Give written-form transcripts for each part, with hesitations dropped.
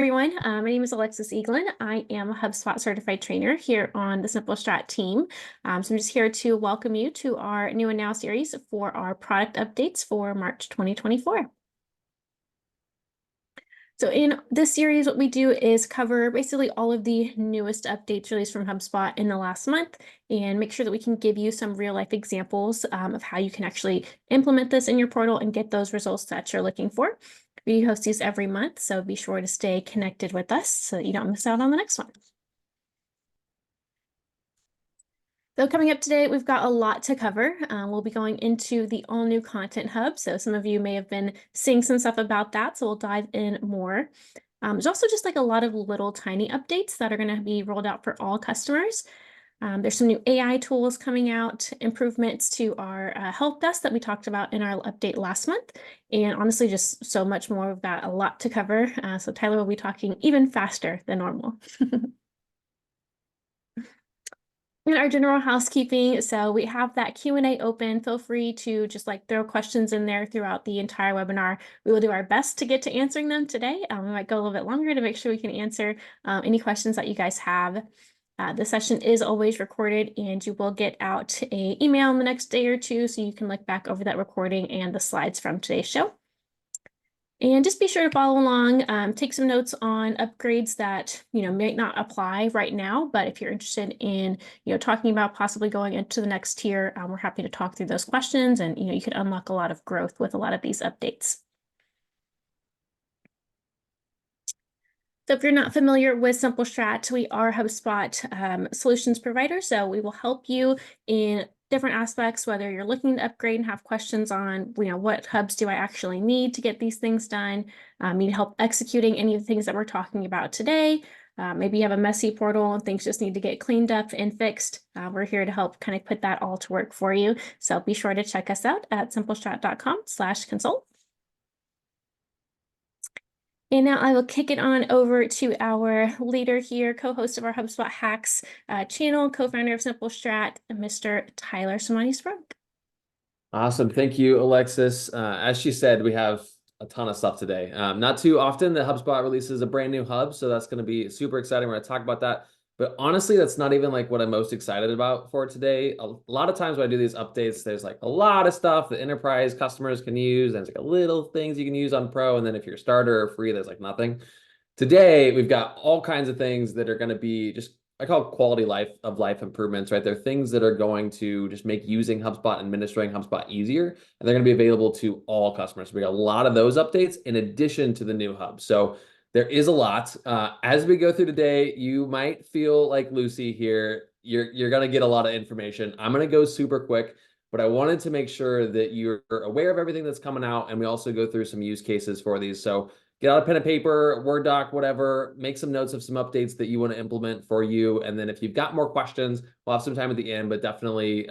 Everyone, my name is Alexis Eaglin. I am a HubSpot certified trainer here on the Simple Strat team. So I'm just here to welcome you to our new and now series for our product updates for March 2024. So in this series, what we do is cover basically all of the newest updates released from HubSpot in the last month and make sure that we can give you some real life examples of how you can actually implement this in your portal and get those results that you're looking for. We host these every month, so be sure to stay connected with us so that you don't miss out on the next one. So coming up today, we've got a lot to cover. We'll be going into the all-new Content Hub. So some of you may have been seeing some stuff about that, so we'll dive in more. There's also just like a lot of little tiny updates that are going to be rolled out for all customers. There's some new AI tools coming out, improvements to our help desk that we talked about in our update last month, and honestly, just so much more. We've got a lot to cover. So Tyler will be talking even faster than normal. And our general housekeeping, so we have that Q&A open. Feel free to just like throw questions in there throughout the entire webinar. We will do our best to get to answering them today. We might go a little bit longer to make sure we can answer any questions that you guys have. The session is always recorded, and you will get out an email in the next day or two so you can look back over that recording and the slides from today's show. And just be sure to follow along, take some notes on upgrades that, might not apply right now, but if you're interested in, talking about possibly going into the next tier, we're happy to talk through those questions, and, you could unlock a lot of growth with a lot of these updates. So if you're not familiar with Simple Strat, we are HubSpot solutions provider. So we will help you in different aspects, whether you're looking to upgrade and have questions on, what hubs do I actually need to get these things done, need help executing any of the things that we're talking about today. Maybe you have a messy portal and things just need to get cleaned up and fixed. We're here to help kind of put that all to work for you. So be sure to check us out at simplestrat.com/consult. And now I will kick it on over to our leader here, co-host of our HubSpot Hacks channel, co-founder of Simple Strat, Mr. Tyler Samani-Sprunk. Awesome. Thank you, Alexis. As she said, we have a ton of stuff today. Not too often that HubSpot releases a brand new hub, so that's going to be super exciting. We're going to talk about that. But honestly, that's not even like what I'm most excited about for today. A lot of times when I do these updates, there's like a lot of stuff that enterprise customers can use. And it's like a little things you can use on Pro. And then if you're a starter or free, there's like nothing. Today, we've got all kinds of things that are going to be just, I call it quality of life improvements, right? They're things that are going to just make using HubSpot and administering HubSpot easier. And they're going to be available to all customers. So we got a lot of those updates in addition to the new hub. So there is a lot. As we go through today, you might feel like Lucy here. You're going to get a lot of information. I'm going to go super quick, but I wanted to make sure that you're aware of everything that's coming out, and we also go through some use cases for these. So get out a pen and paper, Word doc, whatever, make some notes of some updates that you want to implement for you. And then if you've got more questions, we'll have some time at the end, but definitely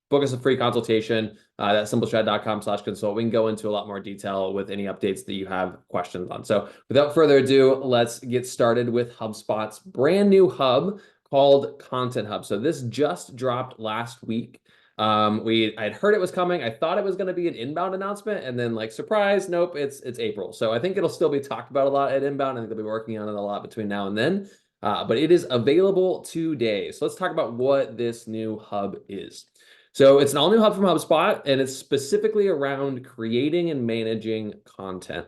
book us a free consultation at simplestrat.com/consult. We can go into a lot more detail with any updates that you have questions on. So without further ado, let's get started with HubSpot's brand new hub called Content Hub. So this just dropped last week. I'd heard it was coming. I thought it was going to be an inbound announcement, and then like, surprise, nope, it's April. So I think it'll still be talked about a lot at inbound. I think they'll be working on it a lot between now and then. But it is available today. So let's talk about what this new hub is. So it's an all-new hub from HubSpot, and it's specifically around creating and managing content.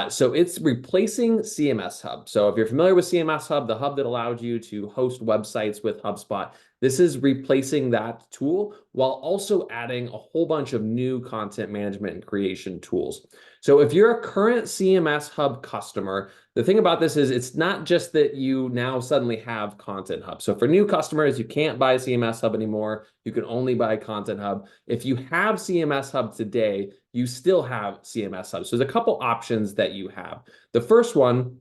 So it's replacing CMS Hub. So if you're familiar with CMS Hub, the hub that allowed you to host websites with HubSpot, this is replacing that tool while also adding a whole bunch of new content management and creation tools. So if you're a current CMS Hub customer, the thing about this is it's not just that you now suddenly have Content Hub. So for new customers, you can't buy CMS Hub anymore. You can only buy Content Hub. If you have CMS Hub today, you still have CMS Hub. So there's a couple options that you have. The first one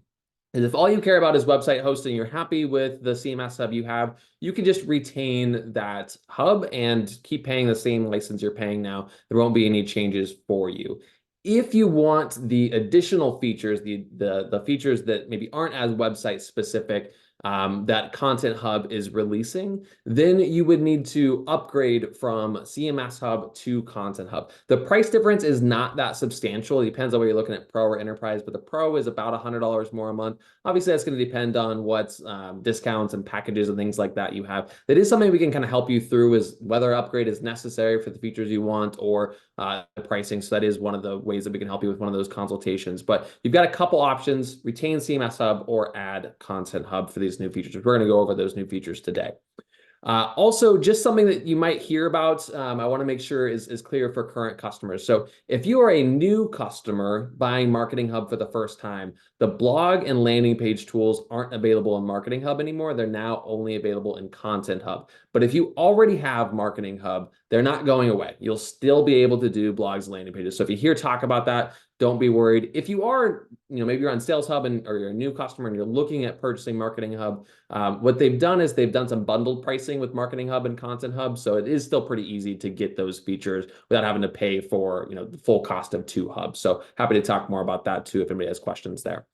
is if all you care about is website hosting, you're happy with the CMS Hub you have, you can just retain that hub and keep paying the same license you're paying now. There won't be any changes for you. If you want the additional features, the features that maybe aren't as website specific, that Content Hub is releasing, then you would need to upgrade from CMS Hub to Content Hub. The price difference is not that substantial. It depends on whether you're looking at Pro or Enterprise, but the Pro is about $100 more a month. Obviously, that's going to depend on what discounts and packages and things like that you have. That is something we can kind of help you through, is whether upgrade is necessary for the features you want or the pricing. So that is one of the ways that we can help you with one of those consultations. But you've got a couple options: retain CMS Hub or add Content Hub for these new features. We're going to go over those new features today. Also, just something that you might hear about, I want to make sure is clear for current customers. So if you are a new customer buying Marketing Hub for the first time, the blog and landing page tools aren't available in Marketing Hub anymore. They're now only available in Content Hub. But if you already have Marketing Hub, they're not going away. You'll still be able to do blogs and landing pages. So if you hear talk about that, don't be worried. If you are, maybe you're on Sales Hub or you're a new customer and you're looking at purchasing Marketing Hub, what they've done is they've done some bundled pricing with Marketing Hub and Content Hub. So it is still pretty easy to get those features without having to pay for, the full cost of two hubs. So happy to talk more about that too if anybody has questions there.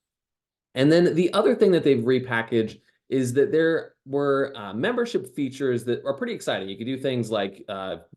And then the other thing that they've repackaged is that there were membership features that are pretty exciting. You could do things like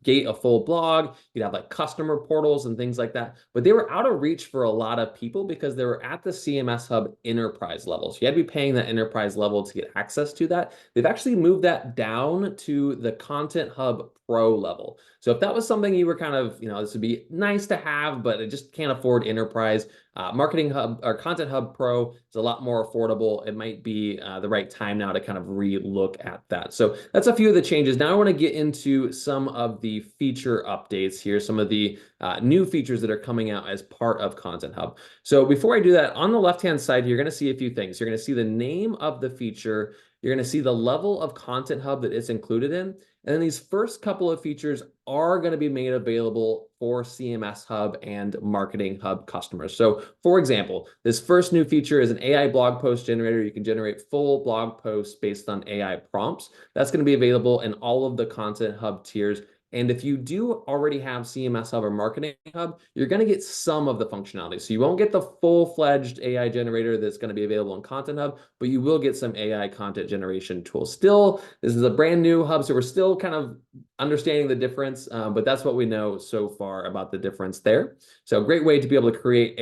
gate a full blog. You'd have like customer portals and things like that. But they were out of reach for a lot of people because they were at the CMS Hub enterprise level. So you had to be paying that enterprise level to get access to that. They've actually moved that down to the Content Hub Pro level. So if that was something you were kind of, this would be nice to have, but I just can't afford enterprise, Marketing Hub or Content Hub Pro is a lot more affordable. It might be the right time now to kind of re-look at that. So that's a few of the changes. Now I want to get into some of the feature updates here, some of the new features that are coming out as part of Content Hub. So before I do that, on the left-hand side, you're going to see a few things. You're going to see the name of the feature. You're going to see the level of Content Hub that it's included in. And then these first couple of features are going to be made available for CMS Hub and Marketing Hub customers. So for example, this first new feature is an AI blog post generator. You can generate full blog posts based on AI prompts. That's going to be available in all of the Content Hub tiers. And if you do already have CMS Hub or Marketing Hub, you're going to get some of the functionality. So you won't get the full-fledged AI generator that's going to be available in Content Hub, but you will get some AI content generation tools. Still, this is a brand new hub, so we're still kind of understanding the difference, but that's what we know so far about the difference there. So a great way to be able to create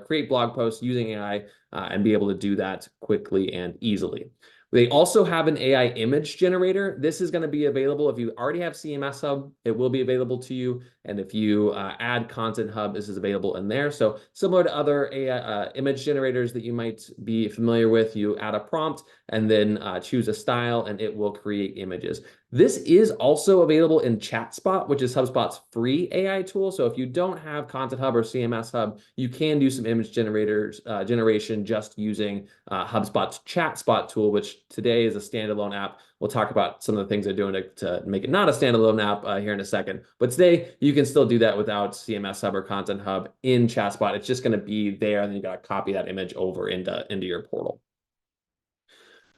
create blog posts using AI and be able to do that quickly and easily. They also have an AI image generator. This is going to be available if you already have CMS Hub. It will be available to you. And if you add Content Hub, this is available in there. So similar to other AI image generators that you might be familiar with, you add a prompt and then choose a style and it will create images. This is also available in ChatSpot, which is HubSpot's free AI tool. So if you don't have Content Hub or CMS Hub, you can do some image generation just using HubSpot's ChatSpot tool, which today is a standalone app. We'll talk about some of the things they're doing to make it not a standalone app here in a second. But today, you can still do that without CMS Hub or Content Hub in ChatSpot. It's just going to be there, and then you got to copy that image over into your portal.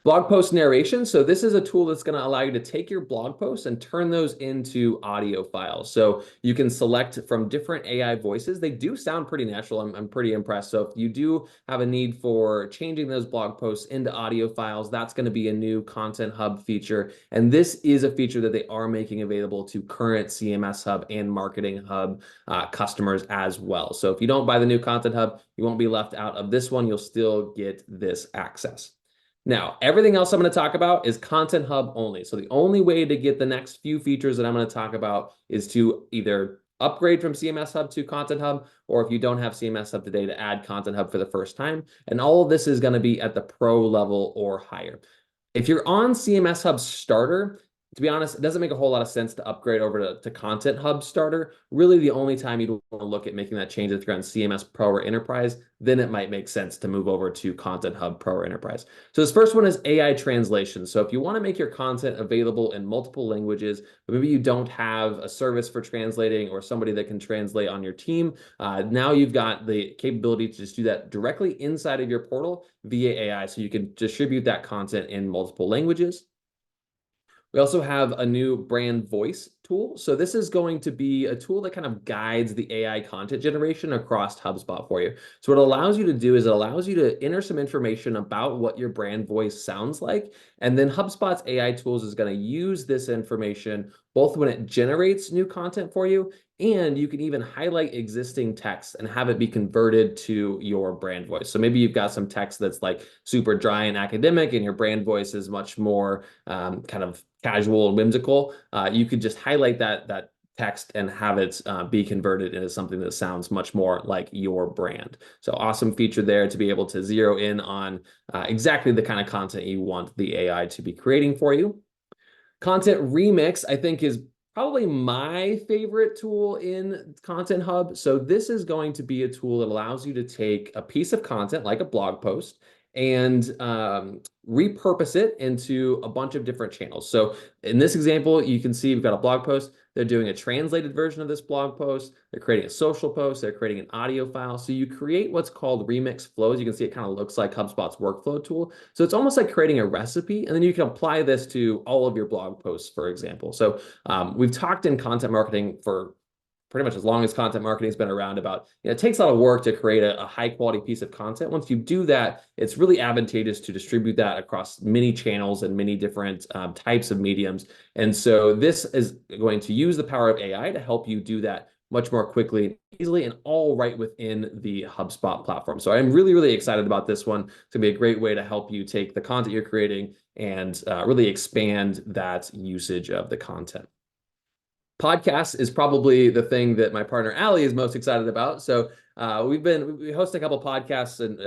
Blog post narration. So this is a tool that's going to allow you to take your blog posts and turn those into audio files. So you can select from different AI voices. They do sound pretty natural. I'm pretty impressed. So if you do have a need for changing those blog posts into audio files, that's going to be a new Content Hub feature. And this is a feature that they are making available to current CMS Hub and Marketing Hub customers as well. So if you don't buy the new Content Hub, you won't be left out of this one. You'll still get this access. Now, everything else I'm going to talk about is Content Hub only. So the only way to get the next few features that I'm going to talk about is to either upgrade from CMS Hub to Content Hub, or if you don't have CMS Hub today, to add Content Hub for the first time. And all of this is going to be at the pro level or higher. If you're on CMS Hub Starter, to be honest, it doesn't make a whole lot of sense to upgrade over to Content Hub Starter. Really, the only time you'd want to look at making that change is if you're on CMS Pro or Enterprise, then it might make sense to move over to Content Hub Pro or Enterprise. So this first one is AI translation. So if you want to make your content available in multiple languages, but maybe you don't have a service for translating or somebody that can translate on your team, now you've got the capability to just do that directly inside of your portal via AI. So you can distribute that content in multiple languages. We also have a new brand voice tool. So this is going to be a tool that kind of guides the AI content generation across HubSpot for you. So what it allows you to do is it allows you to enter some information about what your brand voice sounds like. And then HubSpot's AI tools is going to use this information both when it generates new content for you, and you can even highlight existing text and have it be converted to your brand voice. So maybe you've got some text that's like super dry and academic, and your brand voice is much more kind of casual and whimsical. You could just highlight that text and have it be converted into something that sounds much more like your brand. So awesome feature there to be able to zero in on exactly the kind of content you want the AI to be creating for you. Content Remix, I think, is probably my favorite tool in Content Hub. So this is going to be a tool that allows you to take a piece of content like a blog post and repurpose it into a bunch of different channels. So in this example, you can see we've got a blog post. They're doing a translated version of this blog post. They're creating a social post. They're creating an audio file. So you create what's called remix flows. You can see it kind of looks like HubSpot's workflow tool. So it's almost like creating a recipe, and then you can apply this to all of your blog posts, for example. So we've talked in content marketing for pretty much as long as content marketing has been around about, it takes a lot of work to create a high quality piece of content. Once you do that, it's really advantageous to distribute that across many channels and many different types of mediums. And so this is going to use the power of AI to help you do that much more quickly and easily, and all right within the HubSpot platform. So I'm really, really excited about this one. It's gonna be a great way to help you take the content you're creating and really expand that usage of the content. Podcasts is probably the thing that my partner Allie is most excited about. So we host a couple podcasts and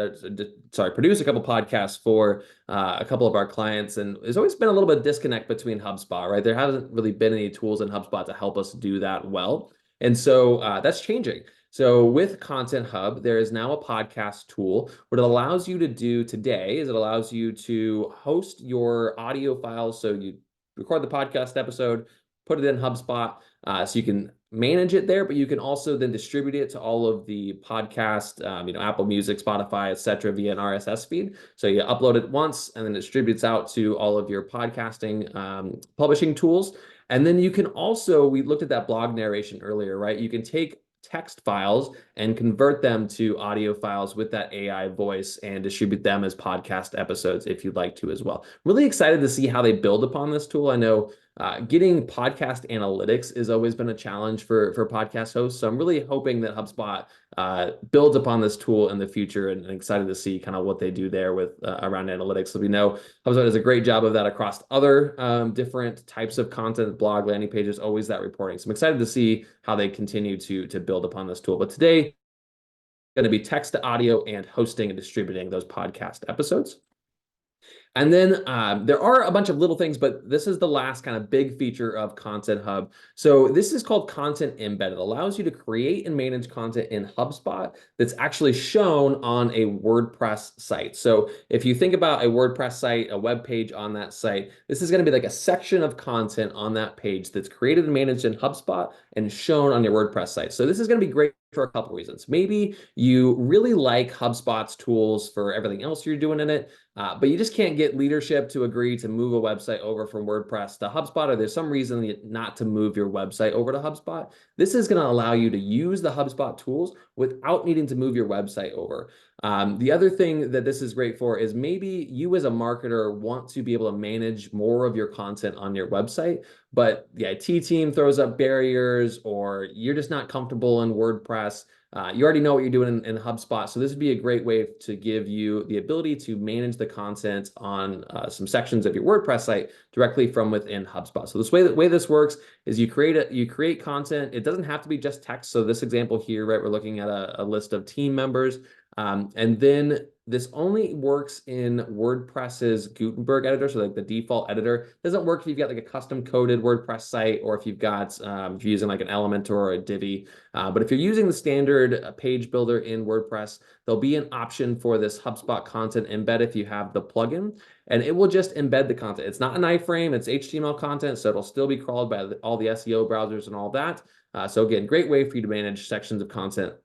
produce a couple podcasts for a couple of our clients, and there's always been a little bit of disconnect between HubSpot, right? There hasn't really been any tools in HubSpot to help us do that well, and so that's changing. So with Content Hub, there is now a podcast tool. What it allows you to do today is it allows you to host your audio files. So you record the podcast episode, put it in HubSpot, so you can manage it there, but you can also then distribute it to all of the podcast, Apple Music, Spotify, etc., via an RSS feed. So you upload it once and then it distributes out to all of your podcasting publishing tools. And then you can also, we looked at that blog narration earlier, right? You can take text files and convert them to audio files with that AI voice and distribute them as podcast episodes if you'd like to as well. Really excited to see how they build upon this tool. I know getting podcast analytics has always been a challenge for podcast hosts. So I'm really hoping that HubSpot builds upon this tool in the future, and excited to see kind of what they do there with around analytics. So we know HubSpot does a great job of that across other different types of content, blog, landing pages, always that reporting. So I'm excited to see how they continue to build upon this tool. But today, going to be text to audio and hosting and distributing those podcast episodes. And then there are a bunch of little things, but this is the last kind of big feature of Content Hub. So this is called Content Embed. It allows you to create and manage content in HubSpot that's actually shown on a WordPress site. So if you think about a WordPress site, a web page on that site, this is going to be like a section of content on that page that's created and managed in HubSpot and shown on your WordPress site. So this is going to be great for a couple reasons. Maybe you really like HubSpot's tools for everything else you're doing in it, but you just can't get leadership to agree to move a website over from WordPress to HubSpot, or there's some reason not to move your website over to HubSpot. This is going to allow you to use the HubSpot tools without needing to move your website over. The other thing that this is great for is maybe you as a marketer want to be able to manage more of your content on your website, but the IT team throws up barriers, or you're just not comfortable in WordPress. You already know what you're doing in HubSpot. So this would be a great way to give you the ability to manage the content on some sections of your WordPress site directly from within HubSpot. So the way this works is you create content. It doesn't have to be just text. So this example here, right, we're looking at a list of team members. And then this only works in WordPress's Gutenberg editor. So like the default editor. It doesn't work if you've got like a custom coded WordPress site, or if you've got, if you're using like an Elementor or a Divi. But if you're using the standard page builder in WordPress, there'll be an option for this HubSpot content embed if you have the plugin, and it will just embed the content. It's not an iframe, it's HTML content, so it'll still be crawled by all the SEO browsers and all that. So again, great way for you to manage sections of content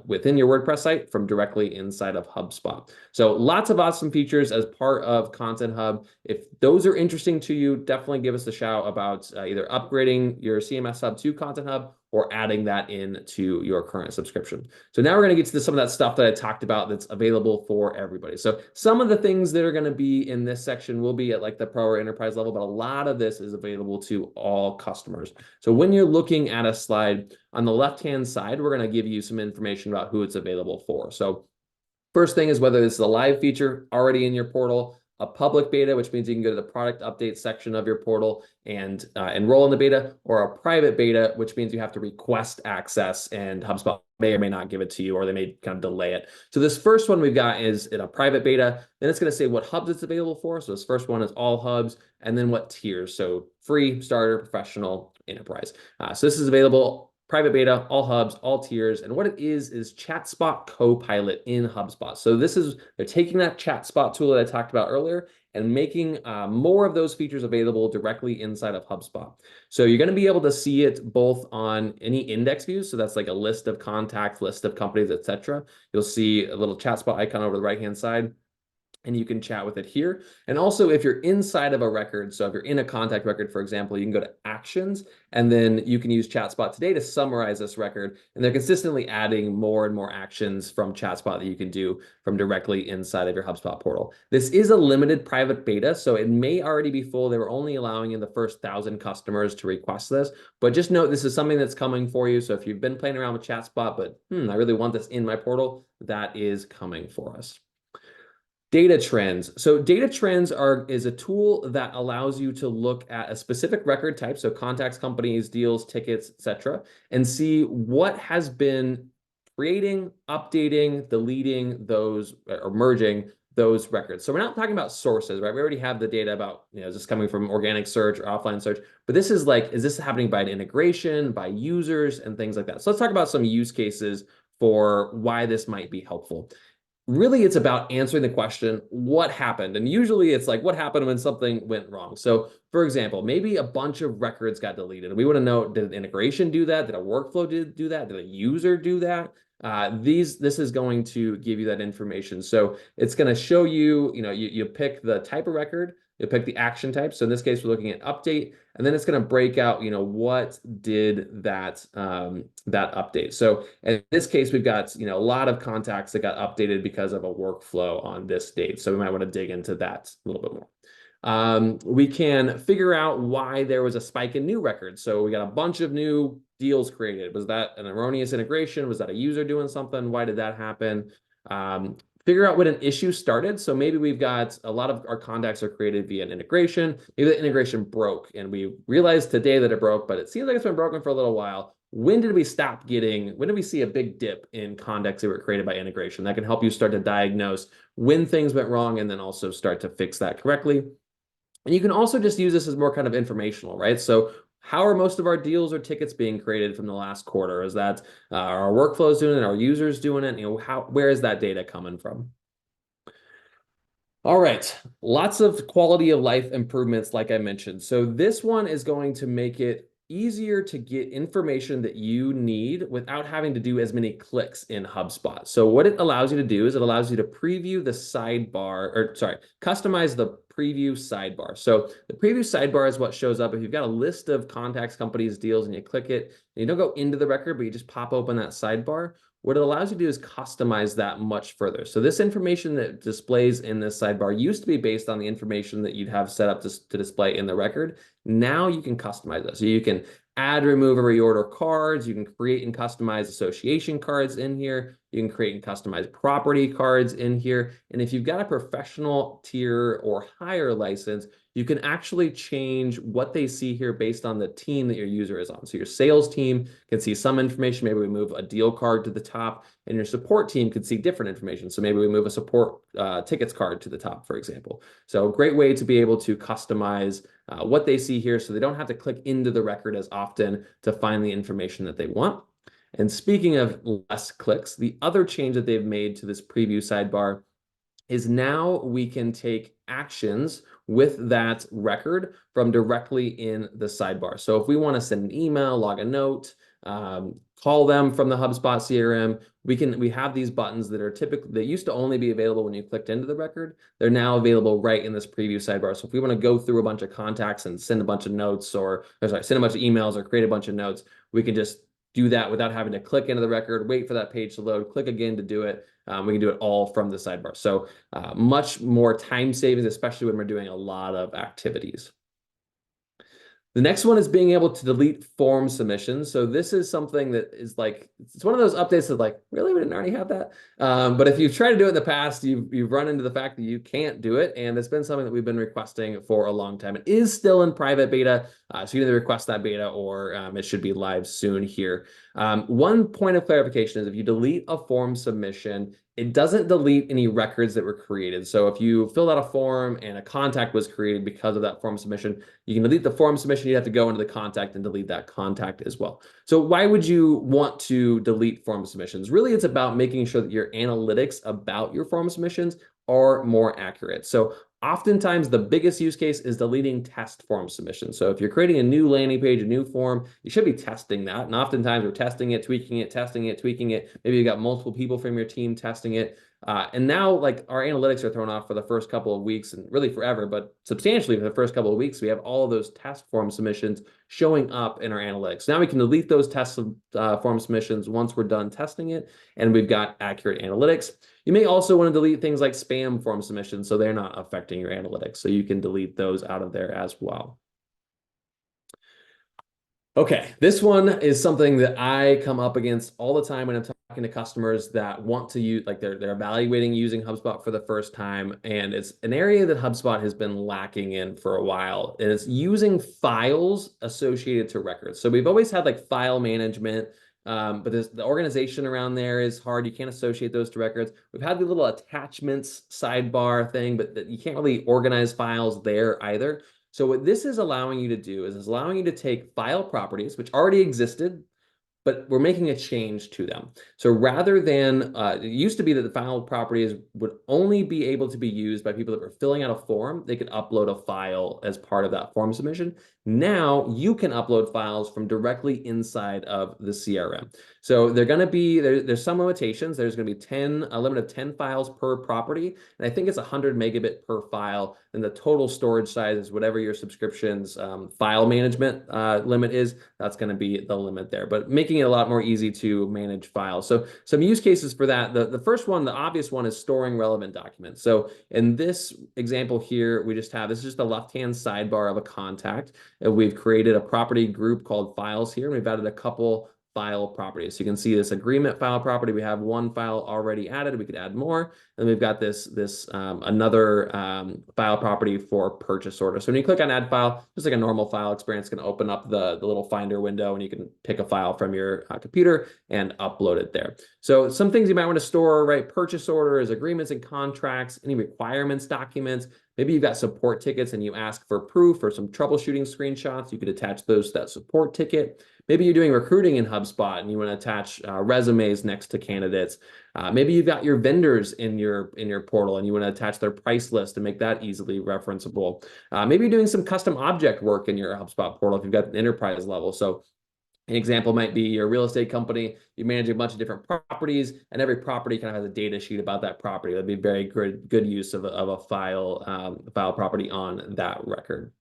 within your WordPress site from directly inside of HubSpot. So lots of awesome features as part of Content Hub. If those are interesting to you, definitely give us a shout about either upgrading your CMS Hub to Content Hub or adding that into your current subscription. So now we're going to get to some of that stuff that I talked about that's available for everybody. So some of the things that are going to be in this section will be at like the pro or enterprise level, but a lot of this is available to all customers. So when you're looking at a slide, on the left-hand side, we're going to give you some information about who it's available for. So first thing is whether this is a live feature already in your portal, a public beta, which means you can go to the product update section of your portal and enroll in the beta, or a private beta, which means you have to request access and HubSpot may or may not give it to you, or they may kind of delay it. So this first one we've got is in a private beta. Then it's going to say what hubs it's available for. So this first one is all hubs, and then what tiers. So free, starter, professional, enterprise. So this is available private beta, all hubs, all tiers. And what it is ChatSpot Copilot in HubSpot. So they're taking that ChatSpot tool that I talked about earlier and making more of those features available directly inside of HubSpot. So you're going to be able to see it both on any index views. So that's like a list of contacts, list of companies, etc. You'll see a little ChatSpot icon over the right-hand side, and you can chat with it here. And also if you're inside of a record, so if you're in a contact record, for example, you can go to actions, and then you can use ChatSpot today to summarize this record. And they're consistently adding more and more actions from ChatSpot that you can do from directly inside of your HubSpot portal. This is a limited private beta, so it may already be full. They were only allowing in the first 1,000 customers to request this, but just note this is something that's coming for you. So if you've been playing around with ChatSpot, but I really want this in my portal, that is coming for us. Data trends. So data trends is a tool that allows you to look at a specific record type, so contacts, companies, deals, tickets, etc., and see what has been creating, updating, deleting those, or merging those records. So we're not talking about sources, right? We already have the data about, is this coming from organic search or offline search? But this is like, is this happening by an integration, by users, and things like that? So let's talk about some use cases for why this might be helpful. Really, it's about answering the question, what happened? And usually it's like, what happened when something went wrong? So for example, maybe a bunch of records got deleted. And we want to know, did an integration do that? Did a workflow do that? Did a user do that? This is going to give you that information. So it's going to show you, you pick the type of record, you pick the action type. So in this case, we're looking at update, and then it's going to break out, what did that update. So in this case, we've got, a lot of contacts that got updated because of a workflow on this date. So we might want to dig into that a little bit more. We can figure out why there was a spike in new records. So we got a bunch of new deals created. Was that an erroneous integration? Was that a user doing something? Why did that happen? Figure out when an issue started. So maybe we've got a lot of our contacts are created via an integration. Maybe the integration broke and we realized today that it broke, but it seems like it's been broken for a little while. When did we see a big dip in contacts that were created by integration? That can help you start to diagnose when things went wrong and then also start to fix that correctly. And you can also just use this as more kind of informational, right? So how are most of our deals or tickets being created from the last quarter? Is that our workflows doing it? Our users doing it? Where is that data coming from? All right, lots of quality of life improvements, like I mentioned. So this one is going to make it easier to get information that you need without having to do as many clicks in HubSpot. So what it allows you to do is it allows you to preview the sidebar, customize the preview sidebar. So the preview sidebar is what shows up if you've got a list of contacts, companies, deals, and you click it, and you don't go into the record, but you just pop open that sidebar. What it allows you to do is customize that much further. So this information that displays in this sidebar used to be based on the information that you'd have set up to display in the record. Now you can customize it. So you can add, remove, or reorder cards. You can create and customize association cards in here. You can create and customize property cards in here. And if you've got a professional tier or higher license, you can actually change what they see here based on the team that your user is on. So your sales team can see some information. Maybe we move a deal card to the top, and your support team could see different information. So maybe we move a support tickets card to the top, for example. So a great way to be able to customize what they see here so they don't have to click into the record as often to find the information that they want. And speaking of less clicks, the other change that they've made to this preview sidebar is now we can take actions with that record from directly in the sidebar. So if we want to send an email, log a note, call them from the HubSpot CRM. We have these buttons that are typically, they used to only be available when you clicked into the record. They're now available right in this preview sidebar. So if we want to go through a bunch of contacts and send a bunch of notes, or sorry, send a bunch of emails or create a bunch of notes, we can just do that without having to click into the record, wait for that page to load, click again to do it. We can do it all from the sidebar. So much more time savings, especially when we're doing a lot of activities. The next one is being able to delete form submissions. So this is something that is like, it's one of those updates that like, really, we didn't already have that. But if you've tried to do it in the past, you've run into the fact that you can't do it. And it's been something that we've been requesting for a long time. It is still in private beta. So you either request that beta or it should be live soon here. One point of clarification is if you delete a form submission, it doesn't delete any records that were created. So if you filled out a form and a contact was created because of that form submission, you can delete the form submission. You have to go into the contact and delete that contact as well. So why would you want to delete form submissions? Really, it's about making sure that your analytics about your form submissions are more accurate. So oftentimes the biggest use case is deleting test form submissions. So if you're creating a new landing page, a new form, you should be testing that. And oftentimes we're testing it, tweaking it, testing it, tweaking it. Maybe you got multiple people from your team testing it. And now like our analytics are thrown off for the first couple of weeks and really forever, but substantially for the first couple of weeks, we have all of those test form submissions showing up in our analytics. Now we can delete those test form submissions once we're done testing it and we've got accurate analytics. You may also want to delete things like spam form submissions so they're not affecting your analytics. So you can delete those out of there as well. Okay, this one is something that I come up against all the time when I'm talking to customers that want to use, like they're evaluating using HubSpot for the first time. And it's an area that HubSpot has been lacking in for a while. And it's using files associated to records. So we've always had like file management, but the organization around there is hard. You can't associate those to records. We've had the little attachments sidebar thing, but you can't really organize files there either. So what this is allowing you to do is it's allowing you to take file properties, which already existed, but we're making a change to them. So rather than, it used to be that the file properties would only be able to be used by people that were filling out a form. They could upload a file as part of that form submission. Now you can upload files from directly inside of the CRM. So they're going to be, there's some limitations. There's going to be a limit of 10 files per property. And I think it's 100 megabit per file. And the total storage size is whatever your subscription's file management limit is. That's going to be the limit there. But making it a lot more easy to manage files. So some use cases for that. The first one, the obvious one, is storing relevant documents. So in this example here, we just have, this is just the left-hand sidebar of a contact. And we've created a property group called files here. And we've added a couple file properties. So you can see this agreement file property. We have one file already added. We could add more. And we've got another file property for purchase order. So when you click on add file, just like a normal file experience, it's going to open up the little finder window and you can pick a file from your computer and upload it there. So some things you might want to store, right? Purchase orders, agreements and contracts, any requirements documents. Maybe you've got support tickets and you ask for proof or some troubleshooting screenshots. You could attach those to that support ticket. Maybe you're doing recruiting in HubSpot and you want to attach resumes next to candidates. Maybe you've got your vendors in your portal and you want to attach their price list to make that easily referenceable. Maybe you're doing some custom object work in your HubSpot portal if you've got an enterprise level. So an example might be your real estate company. You manage a bunch of different properties, and every property kind of has a data sheet about that property. That'd be very good use of a file property on that record.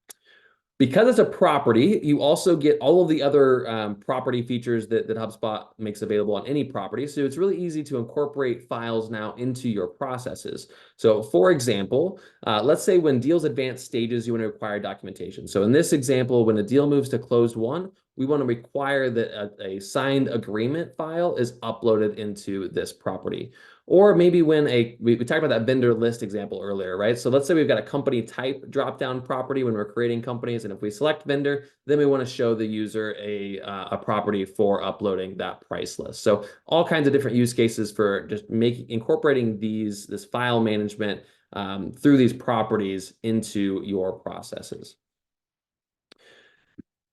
Because it's a property, you also get all of the other property features that HubSpot makes available on any property. So it's really easy to incorporate files now into your processes. So for example, let's say when deals advance stages, you want to require documentation. So in this example, when a deal moves to closed won, we want to require that a signed agreement file is uploaded into this property. Or maybe when we talked about that vendor list example earlier, right? So let's say we've got a company type drop-down property when we're creating companies. And if we select vendor, then we want to show the user a property for uploading that price list. So all kinds of different use cases for just incorporating this file management through these properties into your processes.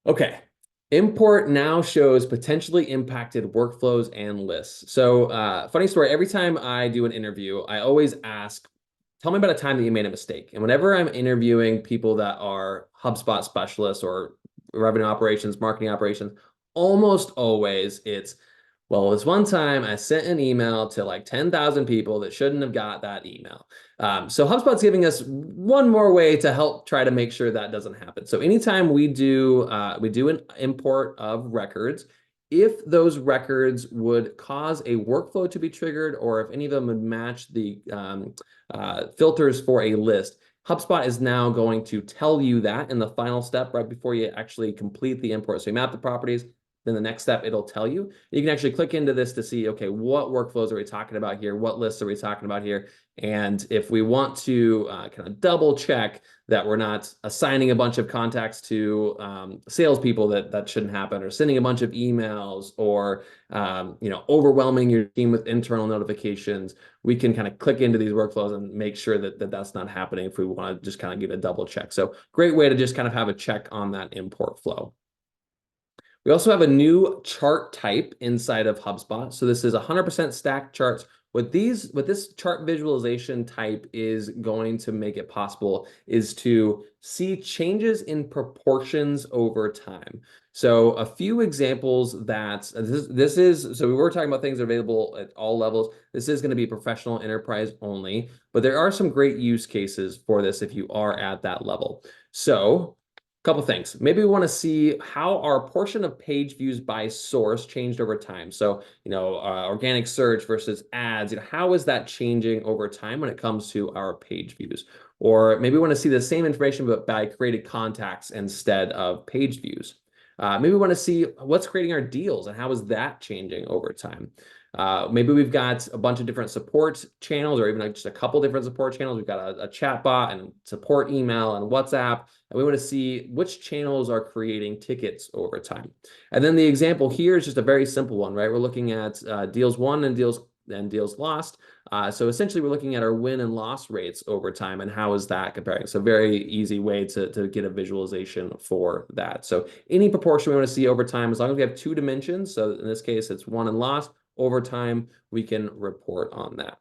Okay. Import now shows potentially impacted workflows and lists. So funny story, every time I do an interview, I always ask, tell me about a time that you made a mistake. And whenever I'm interviewing people that are HubSpot specialists or revenue operations, marketing operations, almost always it's, well, this one time I sent an email to like 10,000 people that shouldn't have got that email. So HubSpot's giving us one more way to help try to make sure that doesn't happen. So anytime we do an import of records, if those records would cause a workflow to be triggered, or if any of them would match the filters for a list, HubSpot is now going to tell you that in the final step right before you actually complete the import. So you map the properties, then the next step, it'll tell you. You can actually click into this to see, okay, what workflows are we talking about here? What lists are we talking about here? And if we want to kind of double check that we're not assigning a bunch of contacts to salespeople that shouldn't happen, or sending a bunch of emails, or overwhelming your team with internal notifications, we can kind of click into these workflows and make sure that that's not happening if we want to just kind of give a double check. So great way to just kind of have a check on that import flow. We also have a new chart type inside of HubSpot. So this is 100% stacked charts. What this chart visualization type is going to make it possible is to see changes in proportions over time. So a few examples that this is, so we were talking about things that are available at all levels. This is going to be professional enterprise only, but there are some great use cases for this if you are at that level. So couple things. Maybe we want to see how our portion of page views by source changed over time. So, organic search versus ads, how is that changing over time when it comes to our page views? Or maybe we want to see the same information, but by created contacts instead of page views. Maybe we want to see what's creating our deals and how is that changing over time. Maybe we've got a bunch of different support channels, or even just a couple different support channels. We've got a chat bot and support email and WhatsApp, and we want to see which channels are creating tickets over time. And then the example here is just a very simple one, right? We're looking at deals won and deals lost. So essentially, we're looking at our win and loss rates over time, and how is that comparing? So very easy way to get a visualization for that. So any proportion we want to see over time, as long as we have two dimensions, so in this case, it's won and lost, over time, we can report on that.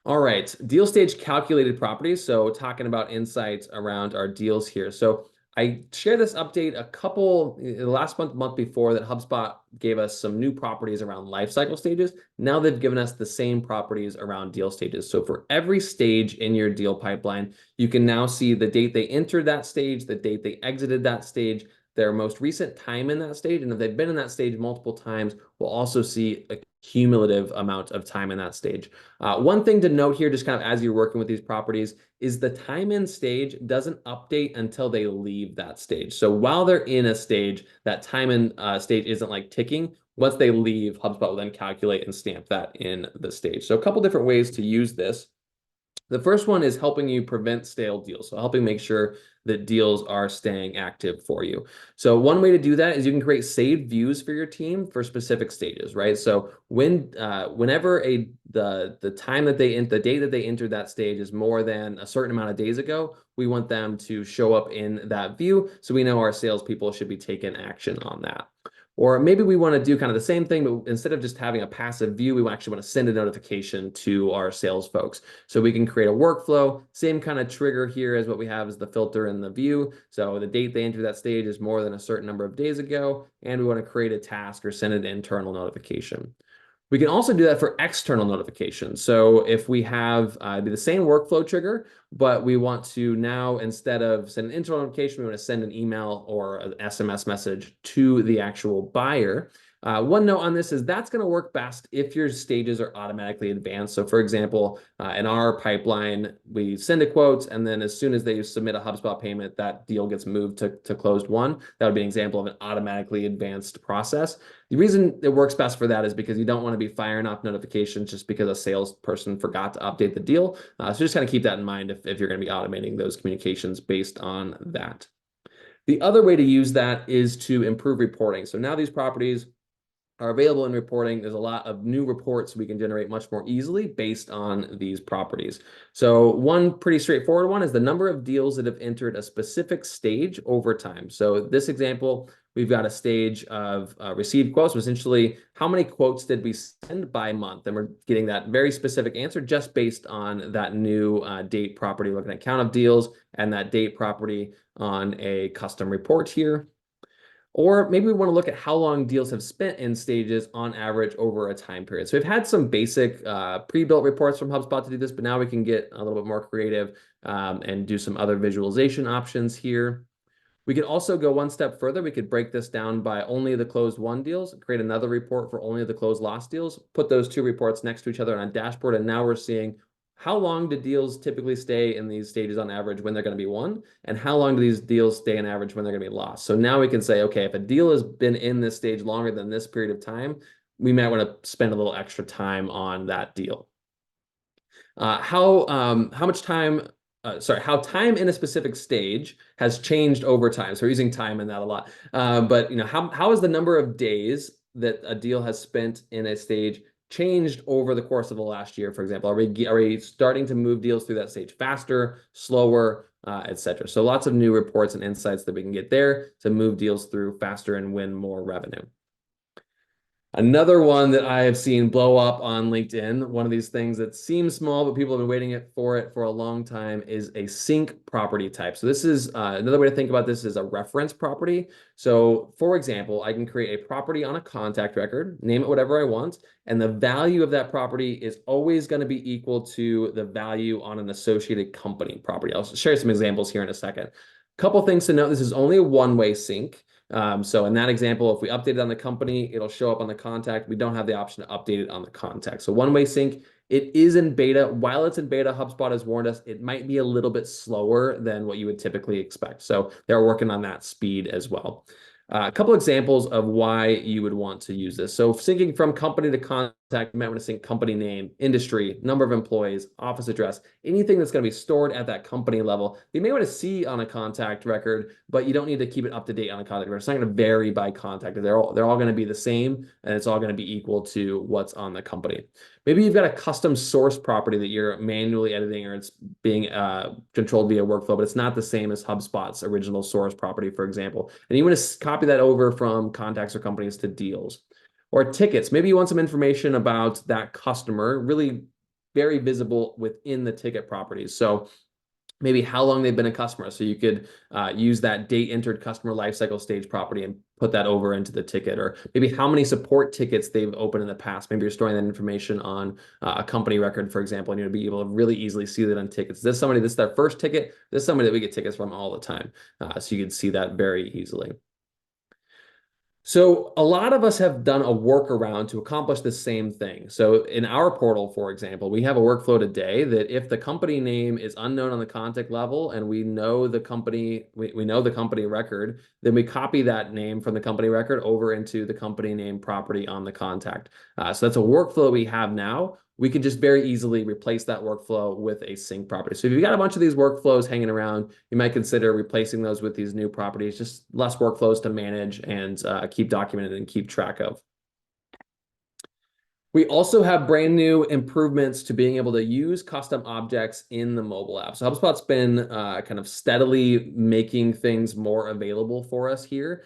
All right, deal stage calculated properties. So talking about insights around our deals here. So I shared this update the last month before, that HubSpot gave us some new properties around lifecycle stages. Now they've given us the same properties around deal stages. So for every stage in your deal pipeline, you can now see the date they entered that stage, the date they exited that stage, their most recent time in that stage. And if they've been in that stage multiple times, we'll also see a cumulative amount of time in that stage. One thing to note here, just kind of as you're working with these properties, is the time in stage doesn't update until they leave that stage. So while they're in a stage, that time in stage isn't like ticking. Once they leave, HubSpot will then calculate and stamp that in the stage. So a couple different ways to use this. The first one is helping you prevent stale deals. So helping make sure that deals are staying active for you. So one way to do that is you can create saved views for your team for specific stages, right? So whenever the time that the date that they entered that stage is more than a certain amount of days ago, we want them to show up in that view, so we know our salespeople should be taking action on that. Or maybe we want to do kind of the same thing, but instead of just having a passive view, we actually want to send a notification to our sales folks. So we can create a workflow, same kind of trigger here as what we have as the filter in the view. So the date they enter that stage is more than a certain number of days ago, and we want to create a task or send an internal notification. We can also do that for external notifications. So if we have be the same workflow trigger, but we want to now, instead of send an internal notification, we want to send an email or an SMS message to the actual buyer. One note on this is that's going to work best if your stages are automatically advanced. So for example, in our pipeline, we send a quote, and then as soon as they submit a HubSpot payment, that deal gets moved to closed won. That would be an example of an automatically advanced process. The reason it works best for that is because you don't want to be firing off notifications just because a salesperson forgot to update the deal. So just kind of keep that in mind if you're going to be automating those communications based on that. The other way to use that is to improve reporting. So now these properties are available in reporting. There's a lot of new reports we can generate much more easily based on these properties. So one pretty straightforward one is the number of deals that have entered a specific stage over time. So this example, we've got a stage of received quotes. So essentially, how many quotes did we send by month? And we're getting that very specific answer just based on that new date property, looking at count of deals and that date property on a custom report here. Or maybe we want to look at how long deals have spent in stages on average over a time period. So we've had some basic pre-built reports from HubSpot to do this, but now we can get a little bit more creative and do some other visualization options here. We could also go one step further. We could break this down by only the closed won deals, create another report for only the closed lost deals, put those two reports next to each other on a dashboard, and now we're seeing how long do deals typically stay in these stages on average when they're going to be won, and how long do these deals stay on average when they're going to be lost. So now we can say, okay, if a deal has been in this stage longer than this period of time, we might want to spend a little extra time on that deal. How much time how time in a specific stage has changed over time. So we're using time in that a lot. But how is the number of days that a deal has spent in a stage changed over the course of the last year, for example? Are we starting to move deals through that stage faster, slower, etc.? So lots of new reports and insights that we can get there to move deals through faster and win more revenue. Another one that I have seen blow up on LinkedIn, one of these things that seems small, but people have been waiting for it for a long time, is a sync property type. So this is another way to think about this is a reference property. So for example, I can create a property on a contact record, name it whatever I want, and the value of that property is always going to be equal to the value on an associated company property. I'll share some examples here in a second. Couple things to note, this is only a one-way sync. So in that example, if we update it on the company, it'll show up on the contact. We don't have the option to update it on the contact. So one-way sync, it is in beta. While it's in beta, HubSpot has warned us it might be a little bit slower than what you would typically expect. So they're working on that speed as well. A couple examples of why you would want to use this. So syncing from company to contact, you might want to sync company name, industry, number of employees, office address, anything that's going to be stored at that company level. You may want to see on a contact record, but you don't need to keep it up to date on a contact record. It's not going to vary by contact. They're all going to be the same, and it's all going to be equal to what's on the company. Maybe you've got a custom source property that you're manually editing or it's being controlled via workflow, but it's not the same as HubSpot's original source property, for example. And you want to copy that over from contacts or companies to deals. Or tickets. Maybe you want some information about that customer, really very visible within the ticket properties. So maybe how long they've been a customer. So you could use that date entered customer lifecycle stage property and put that over into the ticket, or maybe how many support tickets they've opened in the past. Maybe you're storing that information on a company record, for example, and you'll be able to really easily see that on tickets. Is this somebody, this is their first ticket? This is somebody that we get tickets from all the time. So you can see that very easily. So a lot of us have done a workaround to accomplish the same thing. So in our portal, for example, we have a workflow today that if the company name is unknown on the contact level and we know the company, we know the company record, then we copy that name from the company record over into the company name property on the contact. So that's a workflow we have now. We could just very easily replace that workflow with a sync property. So if you've got a bunch of these workflows hanging around, you might consider replacing those with these new properties, just less workflows to manage and keep documented and keep track of. We also have brand new improvements to being able to use custom objects in the mobile app. So HubSpot's been kind of steadily making things more available for us here.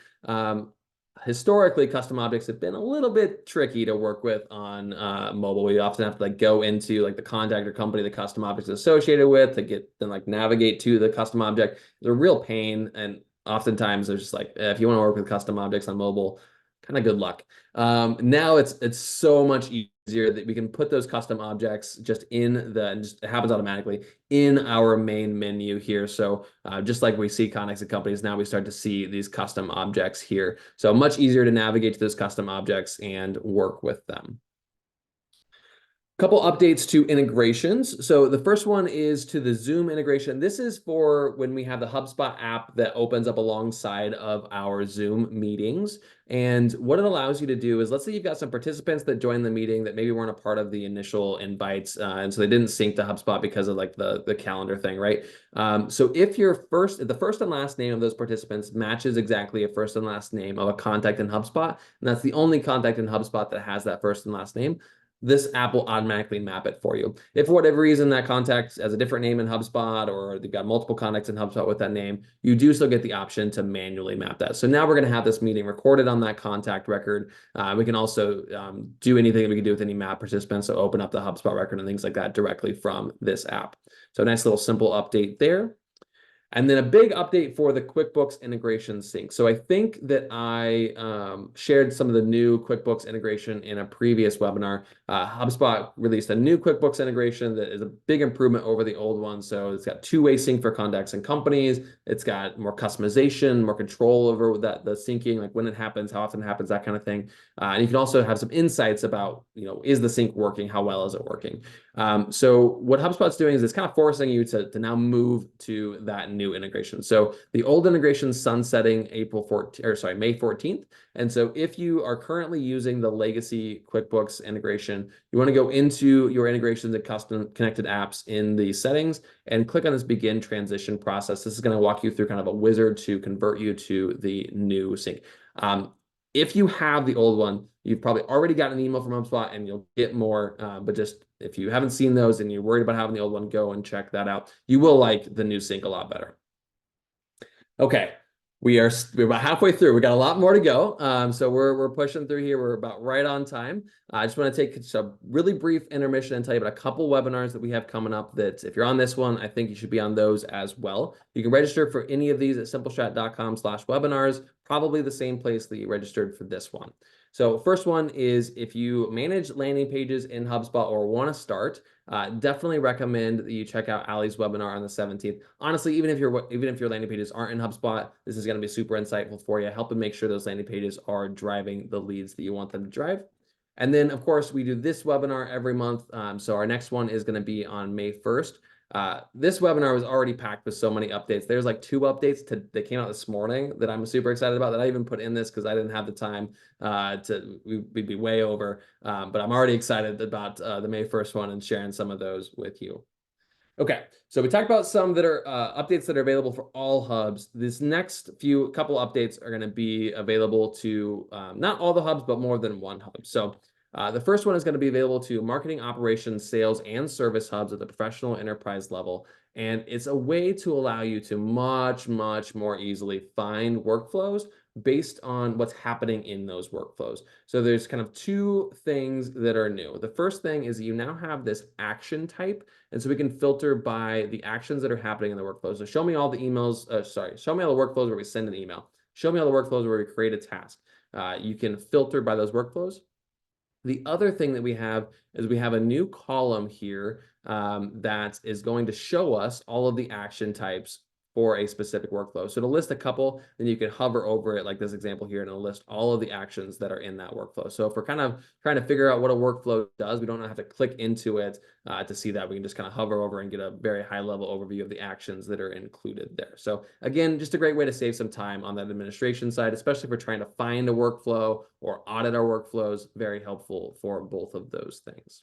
Historically, custom objects have been a little bit tricky to work with on mobile. We often have to go into the contact or company the custom object is associated with to navigate to the custom object. It's a real pain, and oftentimes there's just if you want to work with custom objects on mobile, kind of good luck. Now it's so much easier that we can put those custom objects just it happens automatically in our main menu here. So just like we see contacts and companies, now we start to see these custom objects here. So much easier to navigate to those custom objects and work with them. Couple updates to integrations. So the first one is to the Zoom integration. This is for when we have the HubSpot app that opens up alongside of our Zoom meetings. And what it allows you to do is, let's say you've got some participants that join the meeting that maybe weren't a part of the initial invites, and so they didn't sync to HubSpot because of the calendar thing, right? So if the first and last name of those participants matches exactly a first and last name of a contact in HubSpot, and that's the only contact in HubSpot that has that first and last name, this app will automatically map it for you. If for whatever reason that contact has a different name in HubSpot, or they've got multiple contacts in HubSpot with that name, you do still get the option to manually map that. So now we're going to have this meeting recorded on that contact record. We can also do anything that we can do with any map participants, so open up the HubSpot record and things like that directly from this app. So a nice little simple update there. And then a big update for the QuickBooks integration sync. So I think that I shared some of the new QuickBooks integration in a previous webinar. HubSpot released a new QuickBooks integration that is a big improvement over the old one. So it's got two-way sync for contacts and companies. It's got more customization, more control over that, the syncing, like when it happens, how often it happens, that kind of thing. And you can also have some insights about, is the sync working? How well is it working? So what HubSpot's doing is it's kind of forcing you to now move to that new integration. So the old integration sunsetting May 14th. And so if you are currently using the legacy QuickBooks integration, you want to go into your integrations and custom connected apps in the settings and click on this begin transition process. This is going to walk you through kind of a wizard to convert you to the new sync. If you have the old one, you've probably already gotten an email from HubSpot and you'll get more. But just if you haven't seen those and you're worried about having the old one, go and check that out. You will like the new sync a lot better. Okay, we're about halfway through. We got a lot more to go. So we're pushing through here. We're about right on time. I just want to take a really brief intermission and tell you about a couple webinars that we have coming up that if you're on this one, I think you should be on those as well. You can register for any of these at simplestrat.com/webinars, probably the same place that you registered for this one. So first one is if you manage landing pages in HubSpot or want to start, definitely recommend that you check out Ali's webinar on the 17th. Honestly, even if your landing pages aren't in HubSpot, this is going to be super insightful for you, helping make sure those landing pages are driving the leads that you want them to drive. And then, of course, we do this webinar every month. So our next one is going to be on May 1st. This webinar was already packed with so many updates. There's like 2 updates that came out this morning that I'm super excited about that I even put in this because I didn't have the time we'd be way over. But I'm already excited about the May 1st one and sharing some of those with you. Okay, so we talked about some that are updates that are available for all hubs. This next couple updates are going to be available to not all the hubs, but more than one hub. So the first one is going to be available to marketing, operations, sales, and service hubs at the professional enterprise level. And it's a way to allow you to much, much more easily find workflows based on what's happening in those workflows. So there's kind of 2 things that are new. The first thing is you now have this action type. And so we can filter by the actions that are happening in the workflow. So show me all the emails, show me all the workflows where we send an email. Show me all the workflows where we create a task. You can filter by those workflows. The other thing that we have is we have a new column here that is going to show us all of the action types for a specific workflow. So to list a couple, then you can hover over it like this example here, and it'll list all of the actions that are in that workflow. So if we're kind of trying to figure out what a workflow does, we don't have to click into it to see that. We can just kind of hover over and get a very high level overview of the actions that are included there. So again, just a great way to save some time on that administration side, especially if we're trying to find a workflow or audit our workflows. Very helpful for both of those things.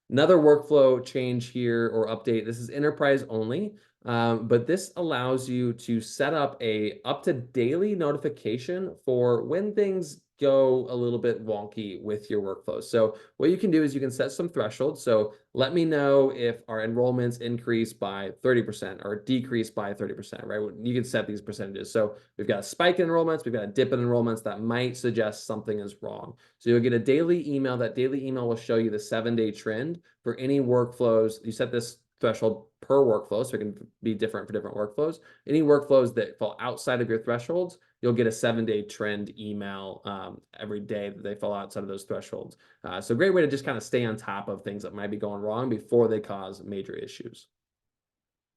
Another workflow change here or update, this is enterprise only, but this allows you to set up up to daily notification for when things go a little bit wonky with your workflows. So what you can do is you can set some thresholds. So let me know if our enrollments increase by 30% or decrease by 30%, right? You can set these percentages. So we've got a spike in enrollments, we've got a dip in enrollments that might suggest something is wrong. So you'll get a daily email. That daily email will show you the 7-day trend for any workflows. You set this threshold per workflow, so it can be different for different workflows. Any workflows that fall outside of your thresholds, you'll get a 7-day trend email every day that they fall outside of those thresholds. So great way to just kind of stay on top of things that might be going wrong before they cause major issues.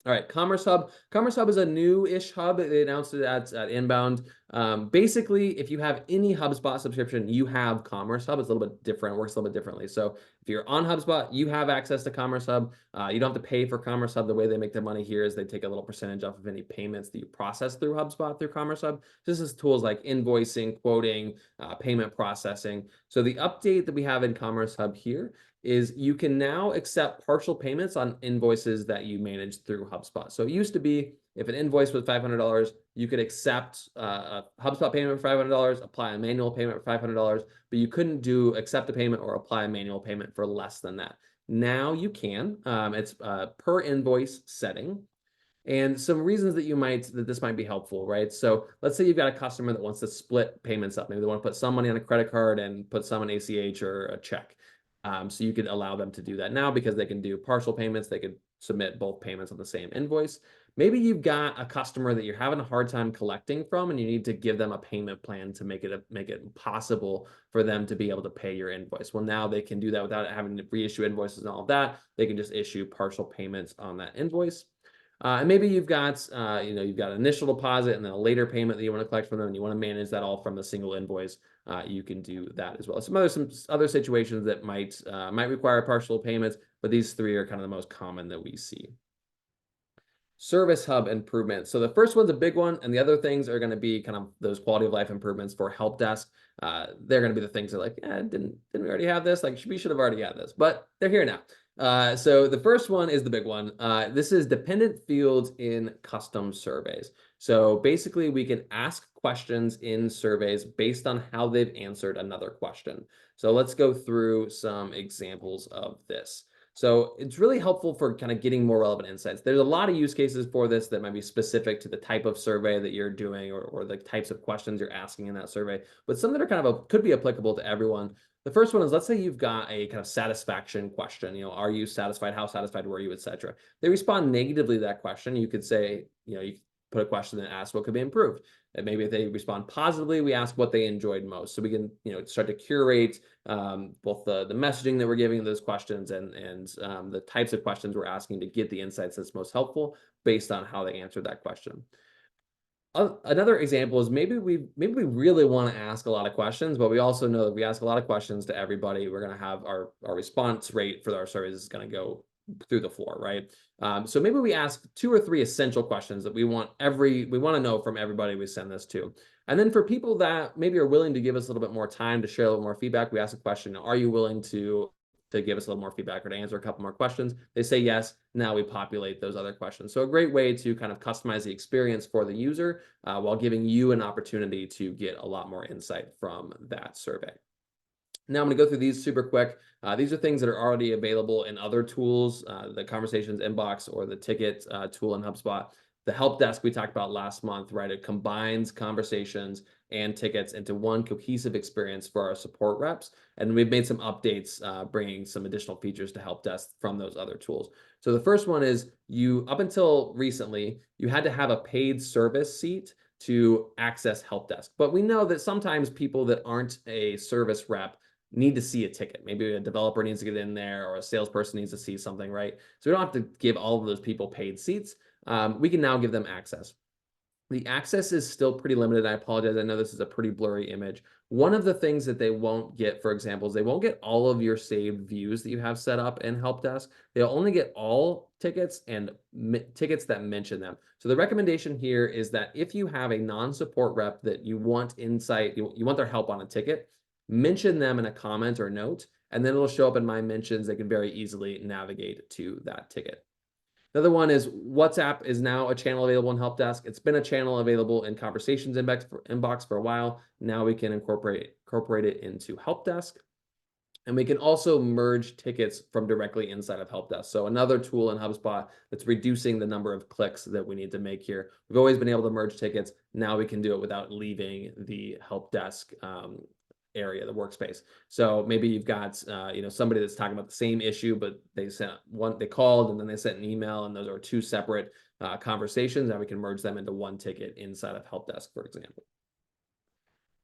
All right, Commerce Hub. Commerce Hub is a new-ish hub. They announced it at Inbound. Basically, if you have any HubSpot subscription, you have Commerce Hub. It's a little bit different, works a little bit differently. So if you're on HubSpot, you have access to Commerce Hub. You don't have to pay for Commerce Hub. The way they make their money here is they take a little percentage off of any payments that you process through HubSpot through Commerce Hub. This is tools like invoicing, quoting, payment processing. So the update that we have in Commerce Hub here is you can now accept partial payments on invoices that you manage through HubSpot. So it used to be if an invoice was $500, you could accept a HubSpot payment for $500, apply a manual payment for $500, but you couldn't do accept a payment or apply a manual payment for less than that. Now you can. It's per invoice setting. And some reasons that this might be helpful, right? So let's say you've got a customer that wants to split payments up. Maybe they want to put some money on a credit card and put some on ACH or a check. So you could allow them to do that now because they can do partial payments. They could submit both payments on the same invoice. Maybe you've got a customer that you're having a hard time collecting from, and you need to give them a payment plan to make it possible for them to be able to pay your invoice. Well, now they can do that without having to reissue invoices and all of that. They can just issue partial payments on that invoice. And maybe you've got, you've got an initial deposit and then a later payment that you want to collect from them, and you want to manage that all from a single invoice. You can do that as well. Some other situations that might require partial payments, but these three are kind of the most common that we see. Service hub improvements. So the first one's a big one, and the other things are going to be kind of those quality of life improvements for help desk. They're going to be the things that like, didn't we already have this? Like, we should have already had this, but they're here now. So the first one is the big one. This is dependent fields in custom surveys. So basically, we can ask questions in surveys based on how they've answered another question. So let's go through some examples of this. So it's really helpful for kind of getting more relevant insights. There's a lot of use cases for this that might be specific to the type of survey that you're doing or the types of questions you're asking in that survey, but some that are kind of could be applicable to everyone. The first one is, let's say you've got a kind of satisfaction question. Are you satisfied? How satisfied were you, etc. They respond negatively to that question. You could say, you put a question that asks what could be improved. And maybe if they respond positively, we ask what they enjoyed most. So we can, start to curate both the messaging that we're giving those questions and the types of questions we're asking to get the insights that's most helpful based on how they answered that question. Another example is maybe we really want to ask a lot of questions, but we also know that if we ask a lot of questions to everybody, we're going to have our response rate for our surveys is going to go through the floor, right? So maybe we ask 2 or 3 essential questions that we want to know from everybody we send this to. And then for people that maybe are willing to give us a little bit more time to share a little more feedback, we ask a question: are you willing to give us a little more feedback or to answer a couple more questions? They say yes. Now we populate those other questions. So a great way to kind of customize the experience for the user while giving you an opportunity to get a lot more insight from that survey. Now I'm going to go through these super quick. These are things that are already available in other tools, the conversations inbox or the ticket tool in HubSpot. The help desk we talked about last month, right? It combines conversations and tickets into one cohesive experience for our support reps. And we've made some updates, bringing some additional features to help desk from those other tools. So the first one is up until recently, you had to have a paid service seat to access help desk. But we know that sometimes people that aren't a service rep need to see a ticket. Maybe a developer needs to get in there or a salesperson needs to see something, right? So we don't have to give all of those people paid seats. We can now give them access. The access is still pretty limited. I apologize. I know this is a pretty blurry image. One of the things that they won't get, for example, is they won't get all of your saved views that you have set up in Help Desk. They'll only get all tickets and tickets that mention them. So the recommendation here is that if you have a non-support rep that you want insight, you want their help on a ticket, mention them in a comment or note, and then it'll show up in my mentions. They can very easily navigate to that ticket. Another one is WhatsApp is now a channel available in Help Desk. It's been a channel available in Conversations inbox for a while. Now we can incorporate it into Help Desk. And we can also merge tickets from directly inside of Help Desk. So another tool in HubSpot that's reducing the number of clicks that we need to make here. We've always been able to merge tickets. Now we can do it without leaving the Help Desk area, the workspace. So maybe you've got somebody that's talking about the same issue, but they called and then they sent an email, and those are 2 separate conversations. Now we can merge them into one ticket inside of Help Desk, for example.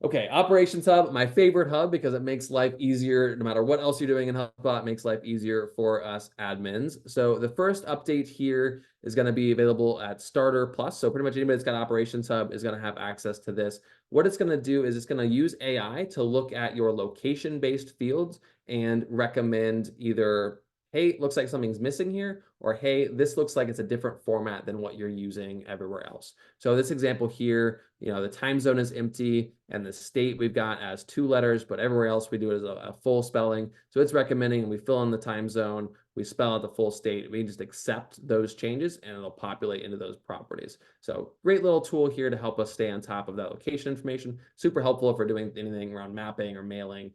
Okay, Operations Hub, my favorite hub because it makes life easier. No matter what else you're doing in HubSpot, it makes life easier for us admins. So the first update here is going to be available at Starter Plus. So pretty much anybody that's got Operations Hub is going to have access to this. What it's going to do is it's going to use AI to look at your location-based fields and recommend either, hey, it looks like something's missing here, or hey, this looks like it's a different format than what you're using everywhere else. So this example here, the time zone is empty and the state we've got as 2 letters, but everywhere else we do it as a full spelling. So it's recommending we fill in the time zone, we spell out the full state, we just accept those changes and it'll populate into those properties. So great little tool here to help us stay on top of that location information. Super helpful if we're doing anything around mapping or mailing,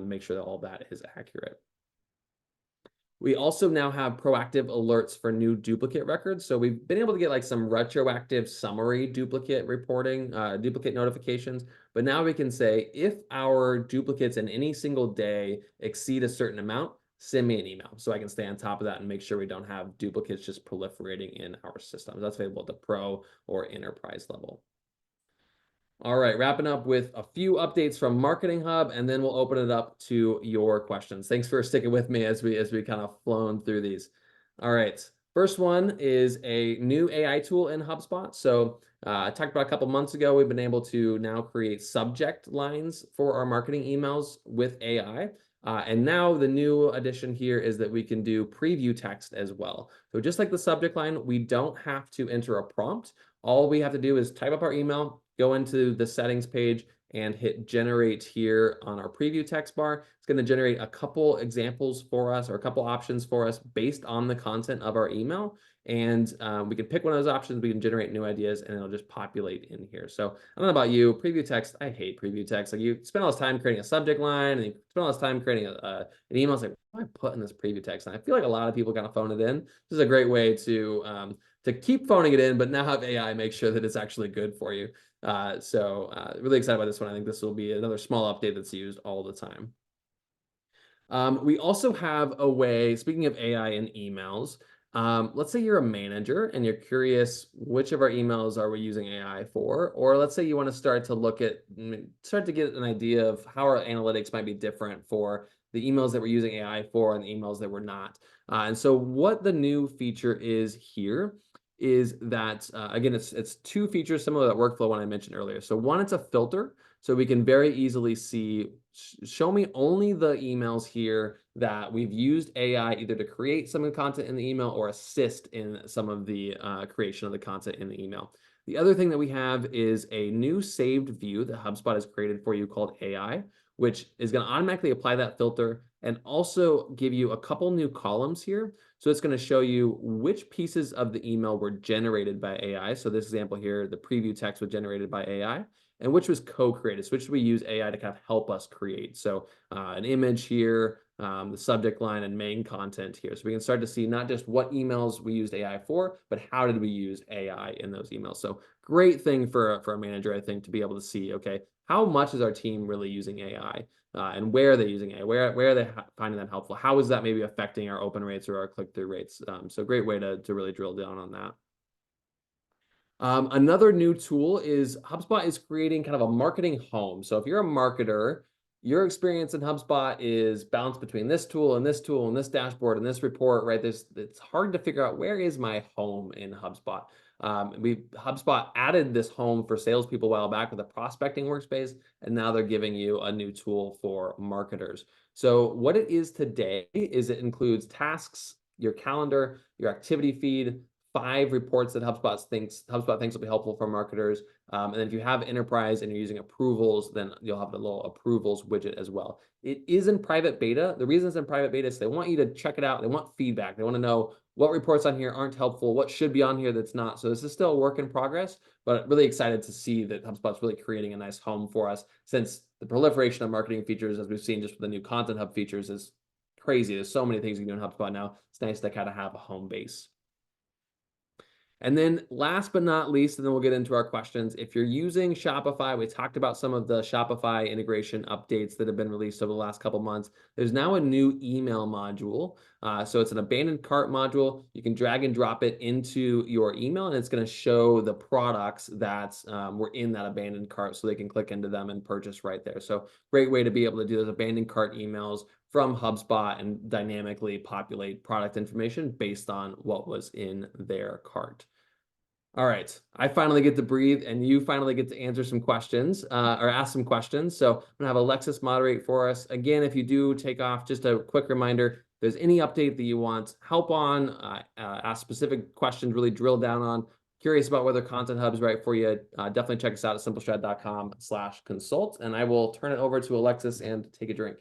make sure that all that is accurate. We also now have proactive alerts for new duplicate records. So we've been able to get like some retroactive summary duplicate reporting, duplicate notifications. But now we can say if our duplicates in any single day exceed a certain amount, send me an email so I can stay on top of that and make sure we don't have duplicates just proliferating in our systems. That's available at the pro or enterprise level. All right, wrapping up with a few updates from Marketing Hub, and then we'll open it up to your questions. Thanks for sticking with me as we kind of flown through these. All right, first one is a new AI tool in HubSpot. So I talked about a couple months ago, we've been able to now create subject lines for our marketing emails with AI. And now the new addition here is that we can do preview text as well. So just like the subject line, we don't have to enter a prompt. All we have to do is type up our email, go into the settings page, and hit generate here on our preview text bar. It's going to generate a couple examples for us or a couple options for us based on the content of our email. And we can pick one of those options. We can generate new ideas and it'll just populate in here. So I don't know about you, preview text, I hate preview text. Like you spend all this time creating a subject line and you spend all this time creating an email. It's like, what do I put in this preview text? And I feel like a lot of people kind of phone it in. This is a great way to keep phoning it in, but now have AI make sure that it's actually good for you. Really excited about this one. I think this will be another small update that's used all the time. We also have a way, speaking of AI and emails, let's say you're a manager and you're curious which of our emails are we using AI for, or let's say you want to start to get an idea of how our analytics might be different for the emails that we're using AI for and the emails that we're not. And so what the new feature is here is that, again, it's two features similar to that workflow one I mentioned earlier. So one, it's a filter. So we can very easily see, show me only the emails here that we've used AI either to create some of the content in the email or assist in some of the creation of the content in the email. The other thing that we have is a new saved view that HubSpot has created for you called AI, which is going to automatically apply that filter and also give you a couple new columns here. So it's going to show you which pieces of the email were generated by AI. So this example here, the preview text was generated by AI, and which was co-created. So which should we use AI to kind of help us create? So an image here, the subject line and main content here. So we can start to see not just what emails we used AI for, but how did we use AI in those emails? So great thing for a manager, I think, to be able to see, okay, how much is our team really using AI? And where are they using AI? Where are they finding that helpful? How is that maybe affecting our open rates or our click-through rates? So great way to really drill down on that. Another new tool is HubSpot is creating kind of a marketing home. So if you're a marketer, your experience in HubSpot is balanced between this tool and this tool and this dashboard and this report, right? It's hard to figure out where is my home in HubSpot. HubSpot added this home for salespeople a while back with a prospecting workspace, and now they're giving you a new tool for marketers. So what it is today is it includes tasks, your calendar, your activity feed, 5 reports that HubSpot thinks will be helpful for marketers. And then if you have enterprise and you're using approvals, then you'll have the little approvals widget as well. It is in private beta. The reason it's in private beta is they want you to check it out. They want feedback. They want to know what reports on here aren't helpful, what should be on here that's not. So this is still a work in progress, but really excited to see that HubSpot's really creating a nice home for us, since the proliferation of marketing features, as we've seen just with the new Content Hub features, is crazy. There's so many things you can do in HubSpot now. It's nice to kind of have a home base. And then last but not least, and then we'll get into our questions. If you're using Shopify, we talked about some of the Shopify integration updates that have been released over the last couple months. There's now a new email module. So it's an abandoned cart module. You can drag and drop it into your email, and it's going to show the products that were in that abandoned cart so they can click into them and purchase right there. So great way to be able to do those abandoned cart emails from HubSpot and dynamically populate product information based on what was in their cart. All right, I finally get to breathe and you finally get to answer some questions or ask some questions. So I'm gonna have Alexis moderate for us. Again, if you do take off, just a quick reminder, if there's any update that you want help on, ask specific questions, really drill down on, curious about whether Content Hub is right for you, definitely check us out at simplestrat.com/consult. And I will turn it over to Alexis and take a drink.